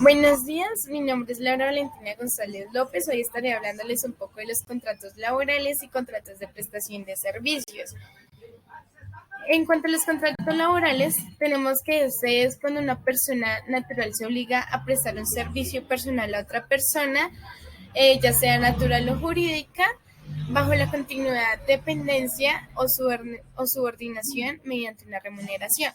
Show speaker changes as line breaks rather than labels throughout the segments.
Buenos días, mi nombre es Laura Valentina González López. Hoy estaré hablándoles un poco de los contratos laborales y contratos de prestación de servicios. En cuanto a los contratos laborales, tenemos que ese es cuando una persona natural se obliga a prestar un servicio personal a otra persona, ya sea natural o jurídica, bajo la continuidad, dependencia o subordinación mediante una remuneración.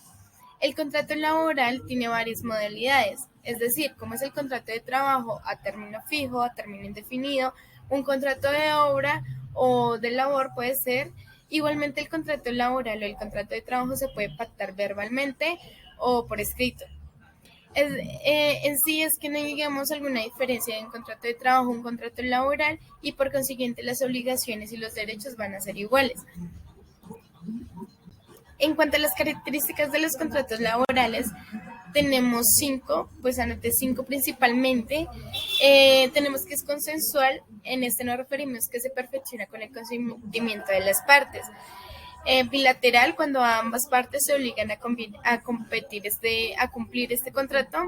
El contrato laboral tiene varias modalidades, es decir, como es el contrato de trabajo a término fijo, a término indefinido, un contrato de obra o de labor puede ser. Igualmente el contrato laboral o el contrato de trabajo se puede pactar verbalmente o por escrito. En sí es que no digamos alguna diferencia en un contrato de trabajo, un contrato laboral, y por consiguiente las obligaciones y los derechos van a ser iguales. En cuanto a las características de los contratos laborales, tenemos 5, pues anoté 5 principalmente. Tenemos que es consensual, en este nos referimos que se perfecciona con el consentimiento de las partes. Bilateral, cuando ambas partes se obligan a cumplir este contrato.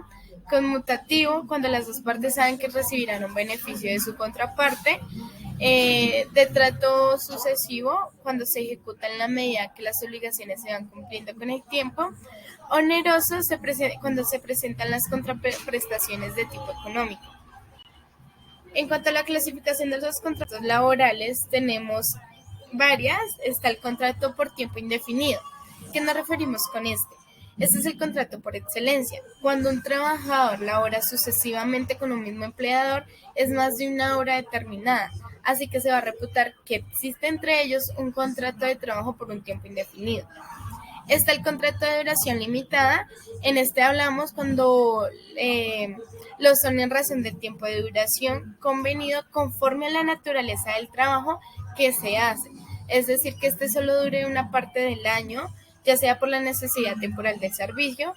Conmutativo, cuando las dos partes saben que recibirán un beneficio de su contraparte. De trato sucesivo, cuando se ejecuta en la medida que las obligaciones se van cumpliendo con el tiempo. Oneroso, cuando se presentan las contraprestaciones de tipo económico. En cuanto a la clasificación de los contratos laborales, tenemos varias. Está el contrato por tiempo indefinido. ¿Qué nos referimos con este? Este es el contrato por excelencia. Cuando un trabajador labora sucesivamente con un mismo empleador, es más de una hora determinada, así que se va a reputar que existe entre ellos un contrato de trabajo por un tiempo indefinido. Está el contrato de duración limitada. En este hablamos cuando lo son en razón del tiempo de duración convenido conforme a la naturaleza del trabajo que se hace. Es decir, que este solo dure una parte del año, ya sea por la necesidad temporal del servicio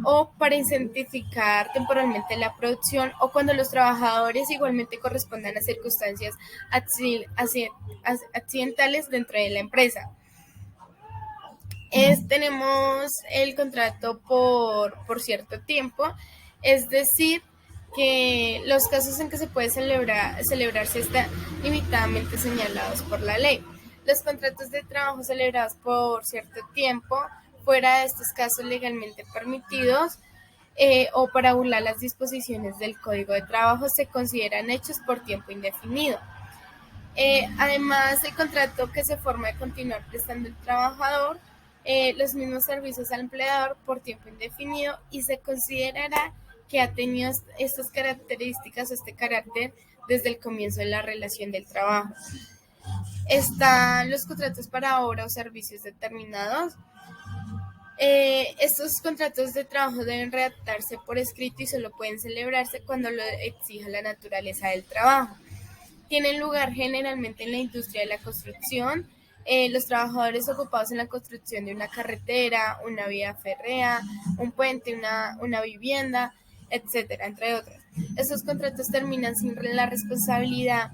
o para incentivar temporalmente la producción, o cuando los trabajadores igualmente correspondan a circunstancias accidentales dentro de la empresa. Tenemos el contrato por cierto tiempo, es decir, que los casos en que se puede celebrarse están limitadamente señalados por la ley. Los contratos de trabajo celebrados por cierto tiempo, fuera de estos casos legalmente permitidos, o para burlar las disposiciones del Código de Trabajo, se consideran hechos por tiempo indefinido. Además, el contrato que se forma de continuar prestando el trabajador los mismos servicios al empleador por tiempo indefinido, y se considerará que ha tenido estas características o este carácter desde el comienzo de la relación del trabajo. Están los contratos para obra o servicios determinados. Estos contratos de trabajo deben redactarse por escrito y solo pueden celebrarse cuando lo exija la naturaleza del trabajo. Tienen lugar generalmente en la industria de la construcción. Los trabajadores ocupados en la construcción de una carretera, una vía férrea, un puente, una vivienda, etcétera, entre otras. Estos contratos terminan sin la responsabilidad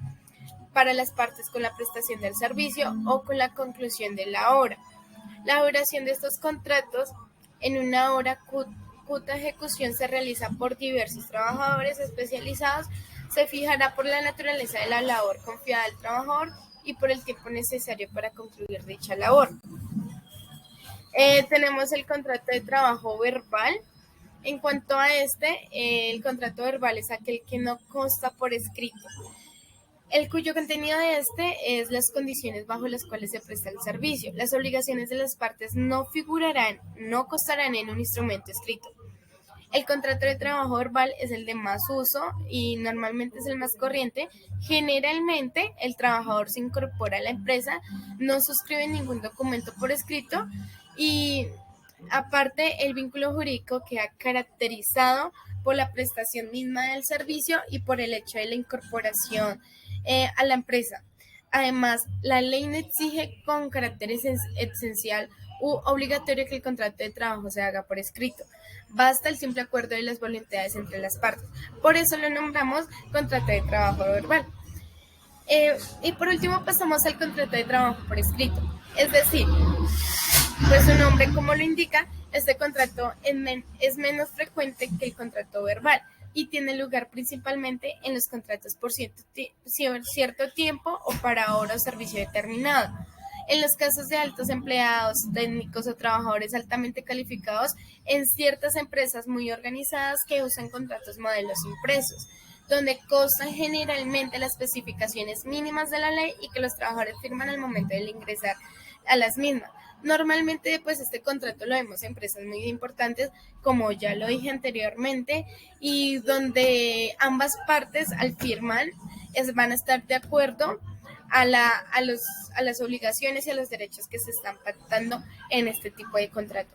para las partes con la prestación del servicio o con la conclusión de la obra. La duración de estos contratos en una obra cuya ejecución se realiza por diversos trabajadores especializados se fijará por la naturaleza de la labor confiada al trabajador y por el tiempo necesario para concluir dicha labor. Tenemos el contrato de trabajo verbal. En cuanto a el contrato verbal es aquel que no consta por escrito, el cuyo contenido de es las condiciones bajo las cuales se presta el servicio. Las obligaciones de las partes no constarán en un instrumento escrito. El contrato de trabajo verbal es el de más uso y normalmente es el más corriente. Generalmente, el trabajador se incorpora a la empresa, no suscribe ningún documento por escrito y, aparte, el vínculo jurídico queda caracterizado por la prestación misma del servicio y por el hecho de la incorporación a la empresa. Además, la ley no exige con carácter esencial u obligatorio que el contrato de trabajo se haga por escrito. Basta el simple acuerdo de las voluntades entre las partes. Por eso lo nombramos contrato de trabajo verbal. Y por último pasamos al contrato de trabajo por escrito. Es decir, pues su nombre como lo indica, Este contrato es menos frecuente que el contrato verbal y tiene lugar principalmente en los contratos por cierto tiempo o para hora o servicio determinado. En los casos de altos empleados, técnicos o trabajadores altamente calificados en ciertas empresas muy organizadas que usan contratos modelos impresos, donde constan generalmente las especificaciones mínimas de la ley y que los trabajadores firman al momento de ingresar a las mismas. Normalmente, pues este contrato lo vemos en empresas muy importantes, como ya lo dije anteriormente, y donde ambas partes al firmar van a estar de acuerdo a las obligaciones y a los derechos que se están pactando en este tipo de contrato.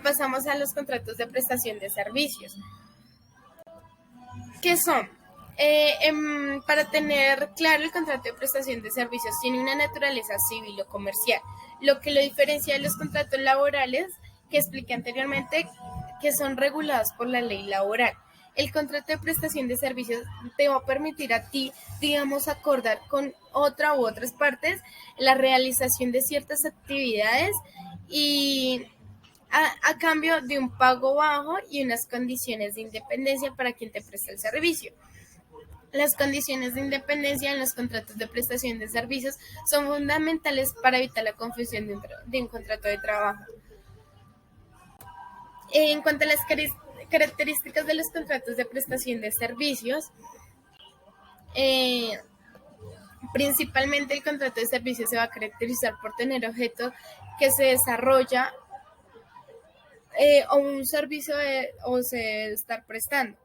Pasamos a los contratos de prestación de servicios. ¿Qué son? Para tener claro, el contrato de prestación de servicios tiene una naturaleza civil o comercial, lo que lo diferencia de los contratos laborales que expliqué anteriormente, que son regulados por la ley laboral. El contrato de prestación de servicios te va a permitir a ti, digamos, acordar con otra u otras partes la realización de ciertas actividades y a cambio de un pago bajo y unas condiciones de independencia para quien te presta el servicio. Las condiciones de independencia en los contratos de prestación de servicios son fundamentales para evitar la confusión de un contrato de trabajo. En cuanto a las características de los contratos de prestación de servicios, principalmente el contrato de servicios se va a caracterizar por tener objeto que se desarrolla o un servicio o se debe estar prestando,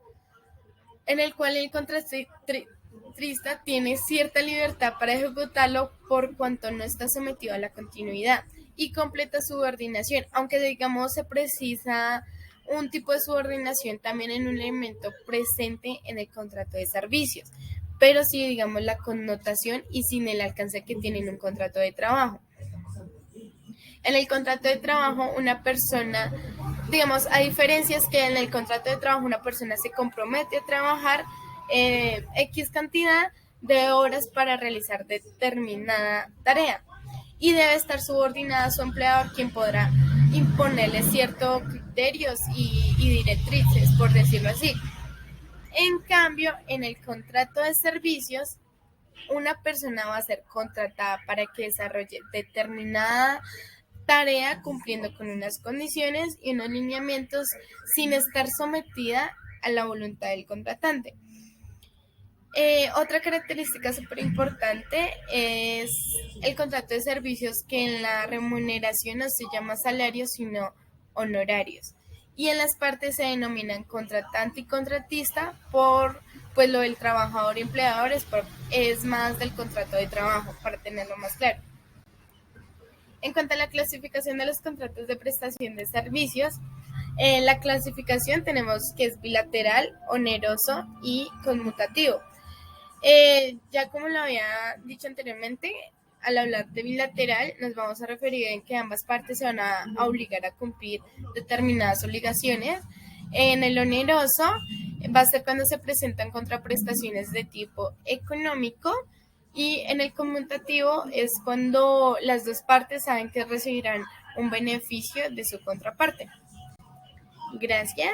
en el cual el contratista tiene cierta libertad para ejecutarlo por cuanto no está sometido a la continuidad y completa subordinación, aunque digamos se precisa un tipo de subordinación también en un elemento presente en el contrato de servicios, pero sí digamos la connotación y sin el alcance que tiene en un contrato de trabajo. En el contrato de trabajo, una persona, digamos, a diferencia es que en el contrato de trabajo una persona se compromete a trabajar X cantidad de horas para realizar determinada tarea y debe estar subordinada a su empleador, quien podrá imponerle ciertos criterios y directrices, por decirlo así. En cambio, en el contrato de servicios, una persona va a ser contratada para que desarrolle determinada tarea cumpliendo con unas condiciones y unos lineamientos sin estar sometida a la voluntad del contratante. Otra característica súper importante es el contrato de servicios, que en la remuneración no se llama salarios sino honorarios, y en las partes se denominan contratante y contratista por pues lo del trabajador y empleador es más del contrato de trabajo, para tenerlo más claro. En cuanto a la clasificación de los contratos de prestación de servicios, en la clasificación tenemos que es bilateral, oneroso y conmutativo. Ya como lo había dicho anteriormente, al hablar de bilateral nos vamos a referir en que ambas partes se van a obligar a cumplir determinadas obligaciones. En el oneroso va a ser cuando se presentan contraprestaciones de tipo económico, y en el conmutativo es cuando las dos partes saben que recibirán un beneficio de su contraparte. Gracias.